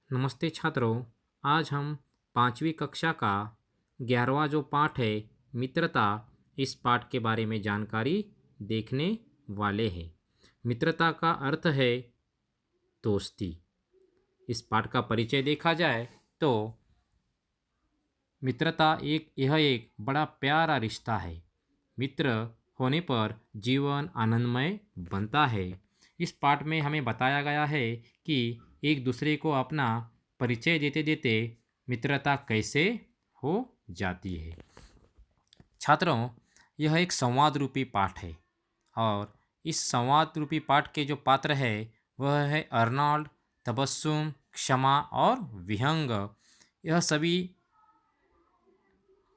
नमस्ते छात्रों। आज हम पांचवी कक्षा का 11वां जो पाठ है मित्रता, इस पाठ के बारे में जानकारी देखने वाले हैं। मित्रता का अर्थ है दोस्ती। इस पाठ का परिचय देखा जाए तो मित्रता यह एक बड़ा प्यारा रिश्ता है। मित्र होने पर जीवन आनंदमय बनता है। इस पाठ में हमें बताया गया है कि एक दूसरे को अपना परिचय देते देते मित्रता कैसे हो जाती है। छात्रों, यह एक संवाद रूपी पाठ है और इस संवाद रूपी पाठ के जो पात्र है वह है अर्नॉल्ड, तबस्सुम, क्षमा और विहंग। यह सभी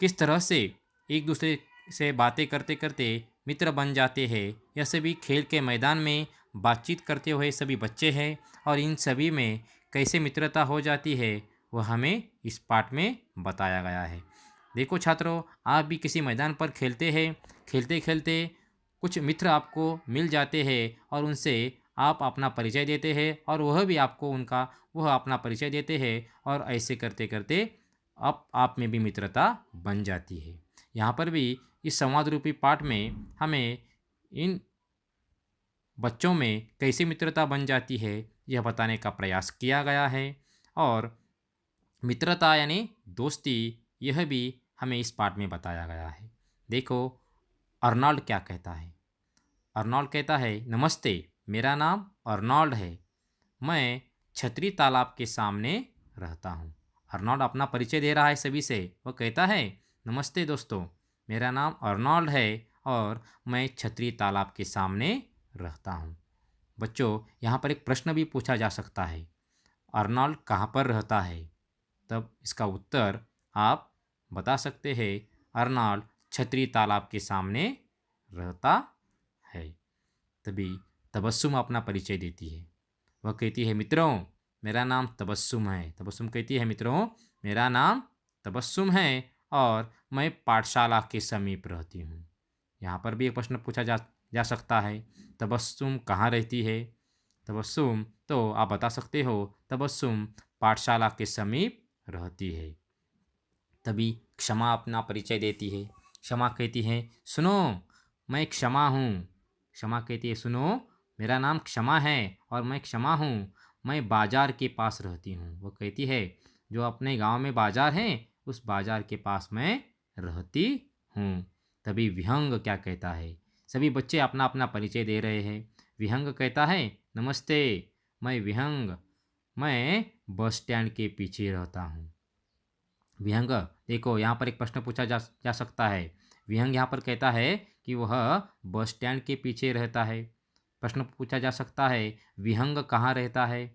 किस तरह से एक दूसरे से बातें करते करते मित्र बन जाते हैं। यह सभी खेल के मैदान में बातचीत करते हुए सभी बच्चे हैं और इन सभी में कैसे मित्रता हो जाती है वह हमें इस पाठ में बताया गया है। देखो छात्रों, आप भी किसी मैदान पर खेलते हैं, खेलते खेलते कुछ मित्र आपको मिल जाते हैं और उनसे आप अपना परिचय देते हैं और वह भी आपको उनका वह अपना परिचय देते हैं और ऐसे करते करते अब आप में भी मित्रता बन जाती है। यहाँ पर भी इस संवाद रूपी पाठ में हमें इन बच्चों में कैसे मित्रता बन जाती है यह बताने का प्रयास किया गया है। और मित्रता यानी दोस्ती, यह भी हमें इस पाठ में बताया गया है। देखो अर्नॉल्ड क्या कहता है। अर्नॉल्ड कहता है, नमस्ते, मेरा नाम अर्नॉल्ड है। मैं छतरी तालाब के सामने रहता हूँ। अर्नॉल्ड अपना परिचय दे रहा है सभी से। वह कहता है, नमस्ते दोस्तों, मेरा नाम अर्नॉल्ड है और मैं छतरी तालाब के सामने रहता हूँ। बच्चों, यहाँ पर एक प्रश्न भी पूछा जा सकता है, अर्नॉल्ड कहाँ पर रहता है? तब इसका उत्तर आप बता सकते हैं, अर्नॉल्ड छतरी तालाब के सामने रहता है। तभी तबस्सुम अपना परिचय देती है। वह कहती है, मित्रों, मेरा नाम तबस्सुम है। तबस्सुम कहती है, मित्रों, मेरा नाम तबस्सुम है और मैं पाठशाला के समीप रहती हूँ। यहाँ पर भी एक प्रश्न पूछा जा सकता है, तबस्सुम कहाँ रहती है? तबस्सुम तो आप बता सकते हो, तबस्सुम पाठशाला के समीप रहती है। तभी क्षमा अपना परिचय देती है। क्षमा कहती है, सुनो, मैं क्षमा हूँ। क्षमा कहती है, सुनो, मेरा नाम क्षमा है और मैं क्षमा हूँ। मैं बाजार के पास रहती हूँ। वो कहती है, जो अपने गांव में बाजार है उस बाजार के पास मैं रहती हूँ। तभी विहंग क्या कहता है। सभी बच्चे अपना अपना परिचय दे रहे हैं। विहंग कहता है, नमस्ते, मैं विहंग, मैं बस स्टैंड के पीछे रहता हूँ। विहंग, देखो यहाँ पर एक प्रश्न पूछा जा सकता है। विहंग यहाँ पर कहता है कि वह बस स्टैंड के पीछे रहता है। प्रश्न पूछा जा सकता है, विहंग कहाँ रहता है?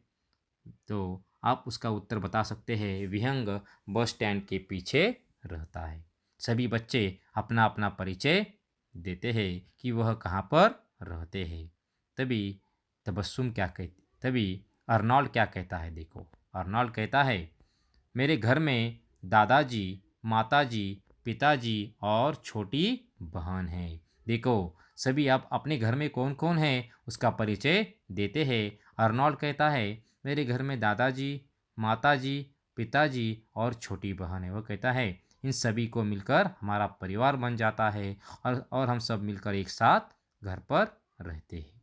तो आप उसका उत्तर बता सकते हैं, विहंग बस स्टैंड के पीछे रहता है। सभी बच्चे अपना अपना परिचय देते हैं कि वह कहाँ पर रहते हैं। तभी तबस्सुम क्या कहती तभी अर्नॉल्ड क्या कहता है। देखो अर्नॉल्ड कहता है, मेरे घर में दादाजी, माताजी, पिताजी और छोटी बहन है। देखो सभी अब अपने घर में कौन कौन है उसका परिचय देते हैं। अर्नॉल्ड कहता है, मेरे घर में दादाजी, माताजी, पिताजी और छोटी बहन है। वो कहता है, इन सभी को मिलकर हमारा परिवार बन जाता है और हम सब मिलकर एक साथ घर पर रहते हैं।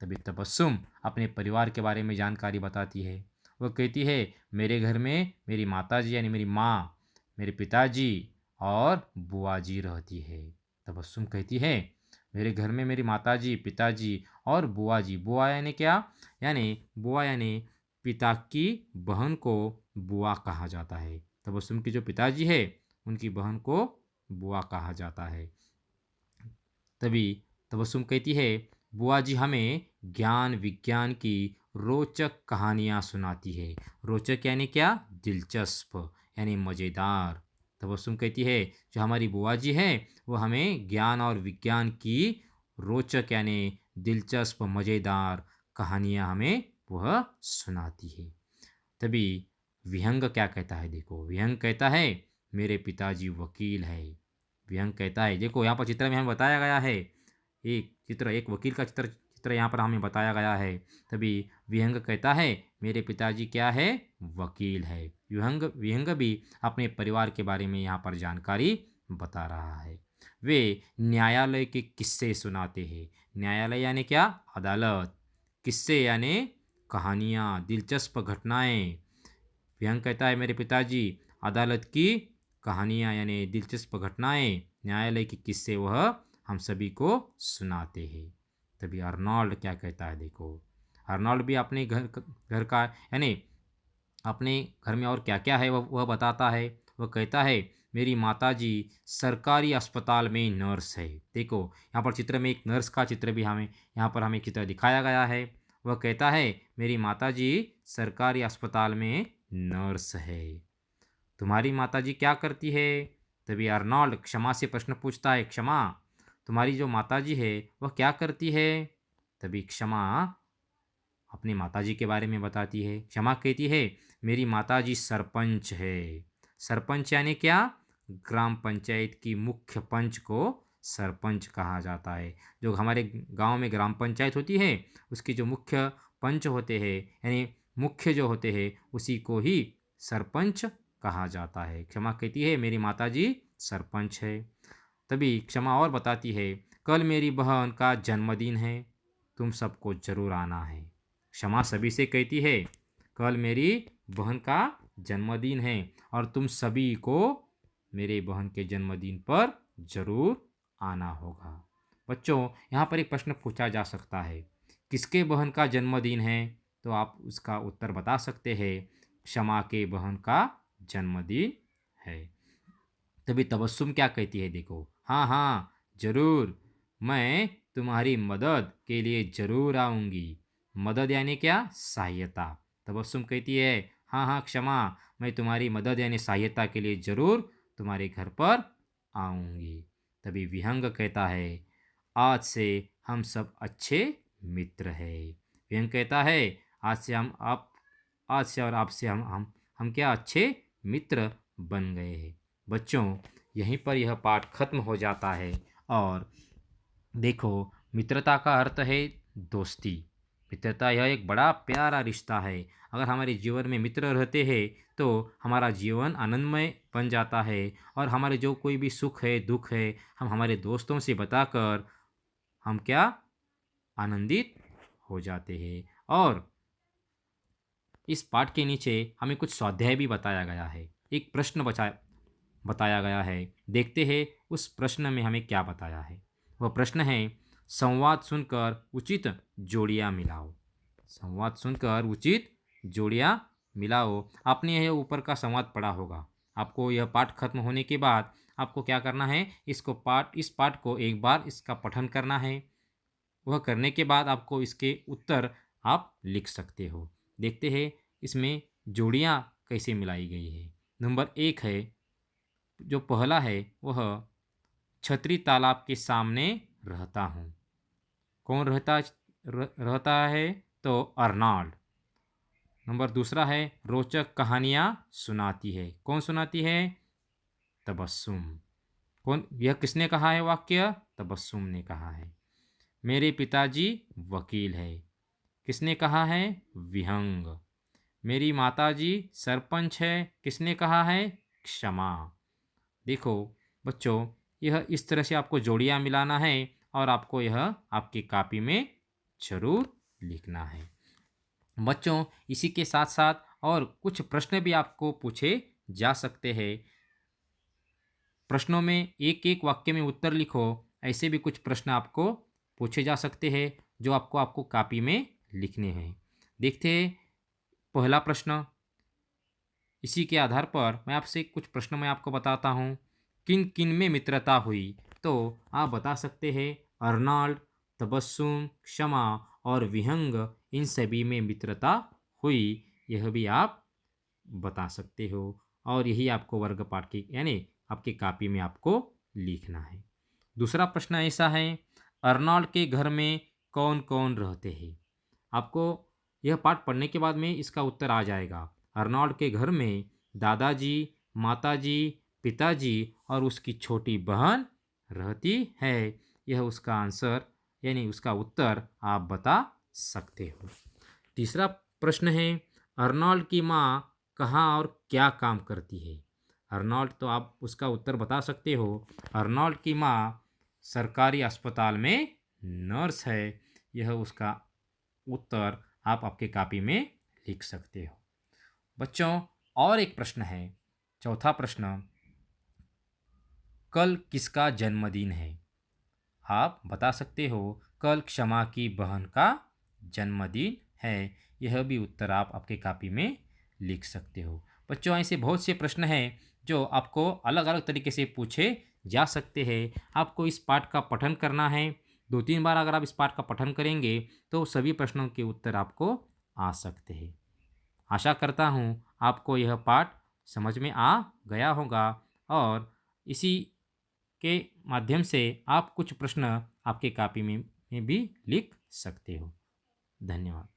तभी तबस्सुम अपने परिवार के बारे में जानकारी बताती है। वो कहती है, मेरे घर में मेरी माताजी यानी मेरी माँ, मेरे पिताजी और बुआ जी रहती है। तबस्सुम कहती है, मेरे घर में मेरी माताजी, पिताजी और बुआ जी। बुआ यानी क्या? बुआ यानी पिता की बहन को बुआ कहा जाता है। तबस्सुम के जो पिताजी है उनकी बहन को बुआ कहा जाता है। तभी तबस्सुम कहती है, बुआ जी हमें ज्ञान विज्ञान की रोचक कहानियाँ सुनाती है। रोचक यानी क्या? दिलचस्प यानी मज़ेदार। तबस्सुम कहती है, जो हमारी बुआ जी है वो हमें ज्ञान और विज्ञान की रोचक यानी दिलचस्प मज़ेदार कहानियाँ हमें वह सुनाती है। तभी विहंग क्या कहता है। देखो विहंग कहता है, मेरे पिताजी वकील है। विहंग कहता है, देखो यहाँ पर चित्र में हमें बताया गया है, एक चित्र, एक वकील का चित्र यहाँ पर हमें बताया गया है। तभी विहंग कहता है मेरे पिताजी क्या है, वकील है। विहंग विहंग भी अपने परिवार के बारे में यहाँ पर जानकारी बता रहा है। वे न्यायालय के किस्से सुनाते हैं। न्यायालय यानी क्या, अदालत। किस्से यानी कहानियाँ, दिलचस्प घटनाएं। विहंग कहता है मेरे पिताजी अदालत की कहानियाँ यानी दिलचस्प घटनाएं, न्यायालय के किस्से वह हम सभी को सुनाते हैं। तभी अर्नॉल्ड क्या कहता है, देखो अर्नॉल्ड भी अपने घर का यानी अपने घर में और क्या क्या है वह बताता है। वह कहता है मेरी माताजी सरकारी अस्पताल में नर्स है। देखो यहाँ पर चित्र में एक नर्स का चित्र भी हमें चित्र दिखाया गया है। वह कहता है मेरी माताजी सरकारी अस्पताल में नर्स है। तुम्हारी माताजी क्या करती है? तभी अर्नॉल्ड क्षमा से प्रश्न पूछता है, क्षमा तुम्हारी जो माताजी है वह क्या करती है? तभी क्षमा अपनी माताजी के बारे में बताती है। क्षमा कहती है मेरी माताजी सरपंच है। सरपंच यानी क्या, ग्राम पंचायत की मुख्य पंच को सरपंच कहा जाता है। जो हमारे गांव में ग्राम पंचायत होती है उसकी जो मुख्य पंच होते हैं यानी मुख्य जो होते हैं उसी को ही सरपंच कहा जाता है। क्षमा कहती है मेरी माताजी सरपंच है। तभी क्षमा और बताती है कल मेरी बहन का जन्मदिन है, तुम सबको जरूर आना है। क्षमा सभी से कहती है कल मेरी बहन का जन्मदिन है और तुम सभी को मेरे बहन के जन्मदिन पर जरूर आना होगा। बच्चों यहाँ पर एक प्रश्न पूछा जा सकता है, किसके बहन का जन्मदिन है? तो आप उसका उत्तर बता सकते हैं क्षमा के बहन का जन्मदिन है। तभी तबस्सुम क्या कहती है, देखो हाँ हाँ जरूर, मैं तुम्हारी मदद के लिए जरूर आऊँगी। मदद यानी क्या, सहायता। तबस्सुम कहती है हाँ हाँ क्षमा, मैं तुम्हारी मदद यानी सहायता के लिए जरूर तुम्हारे घर पर आऊँगी। तभी विहंग कहता है आज से हम सब अच्छे मित्र हैं। विहंग कहता है आज से हम आप आज से और आपसे हम क्या अच्छे मित्र बन गए हैं। बच्चों यहीं पर यह पाठ खत्म हो जाता है। और देखो मित्रता का अर्थ है दोस्ती। मित्रता यह एक बड़ा प्यारा रिश्ता है। अगर हमारे जीवन में मित्र रहते हैं तो हमारा जीवन आनंदमय बन जाता है और हमारे जो कोई भी सुख है दुख है हम हमारे दोस्तों से बताकर हम क्या आनंदित हो जाते हैं। और इस पाठ के नीचे हमें कुछ स्वाध्याय भी बताया गया है। एक प्रश्न बताया गया है। देखते हैं उस प्रश्न में हमें क्या बताया है। वह प्रश्न है संवाद सुनकर उचित जोड़ियाँ मिलाओ। संवाद सुनकर उचित जोड़ियाँ मिलाओ। आपने यह ऊपर का संवाद पढ़ा होगा। आपको यह पाठ खत्म होने के बाद आपको क्या करना है, इस पाठ को एक बार इसका पठन करना है। वह करने के बाद आपको इसके उत्तर आप लिख सकते हो। देखते हैं इसमें जोड़ियाँ कैसे मिलाई गई है। नंबर 1 है, जो पहला है वह छतरी तालाब के सामने रहता हूँ। कौन रहता है? तो अर्नॉल्ड। नंबर दूसरा है रोचक कहानियाँ सुनाती है। कौन सुनाती है? तबस्सुम। यह किसने कहा है वाक्य? तबस्सुम ने कहा है। मेरे पिताजी वकील है। किसने कहा है? विहंग। मेरी माताजी सरपंच है। किसने कहा है? क्षमा। देखो बच्चों यह इस तरह से आपको जोड़ियाँ मिलाना है और आपको यह आपकी कॉपी में जरूर लिखना है। बच्चों इसी के साथ साथ और कुछ प्रश्न भी आपको पूछे जा सकते हैं। प्रश्नों में एक एक वाक्य में उत्तर लिखो। ऐसे भी कुछ प्रश्न आपको पूछे जा सकते हैं जो आपको कॉपी में लिखने हैं। देखते हैं पहला प्रश्न। इसी के आधार पर मैं आपको बताता हूँ। किन किन में मित्रता हुई? तो आप बता सकते हैं अर्नॉल्ड, तबस्सुम, क्षमा और विहंग, इन सभी में मित्रता हुई। यह भी आप बता सकते हो और यही आपको वर्ग पाठ की यानी आपकी कॉपी में आपको लिखना है। दूसरा प्रश्न ऐसा है, अर्नॉल्ड के घर में कौन कौन रहते हैं? आपको यह पाठ पढ़ने के बाद में इसका उत्तर आ जाएगा। अर्नॉल्ड के घर में दादाजी, माताजी, पिताजी और उसकी छोटी बहन रहती है। यह उसका आंसर यानी उसका उत्तर आप बता सकते हो। तीसरा प्रश्न है, अर्नोल्ड की माँ कहाँ और क्या काम करती है? अर्नोल्ड तो आप उसका उत्तर बता सकते हो। अर्नोल्ड की माँ सरकारी अस्पताल में नर्स है। यह उसका उत्तर आप आपके कॉपी में लिख सकते हो। बच्चों, और एक प्रश्न है, चौथा प्रश्न, कल किसका जन्मदिन है? आप बता सकते हो, कल क्षमा की बहन का जन्मदिन है। यह भी उत्तर आप आपके कॉपी में लिख सकते हो। बच्चों, ऐसे बहुत से प्रश्न हैं जो आपको अलग अलग तरीके से पूछे जा सकते हैं। आपको इस पाठ का पठन करना है। 2-3 बार अगर आप इस पाठ का पठन करेंगे तो सभी प्रश्नों के उत्तर आपको आ सकते हैं। आशा करता हूँ आपको यह पाठ समझ में आ गया होगा और इसी के माध्यम से आप कुछ प्रश्न आपके कॉपी में भी लिख सकते हो। धन्यवाद।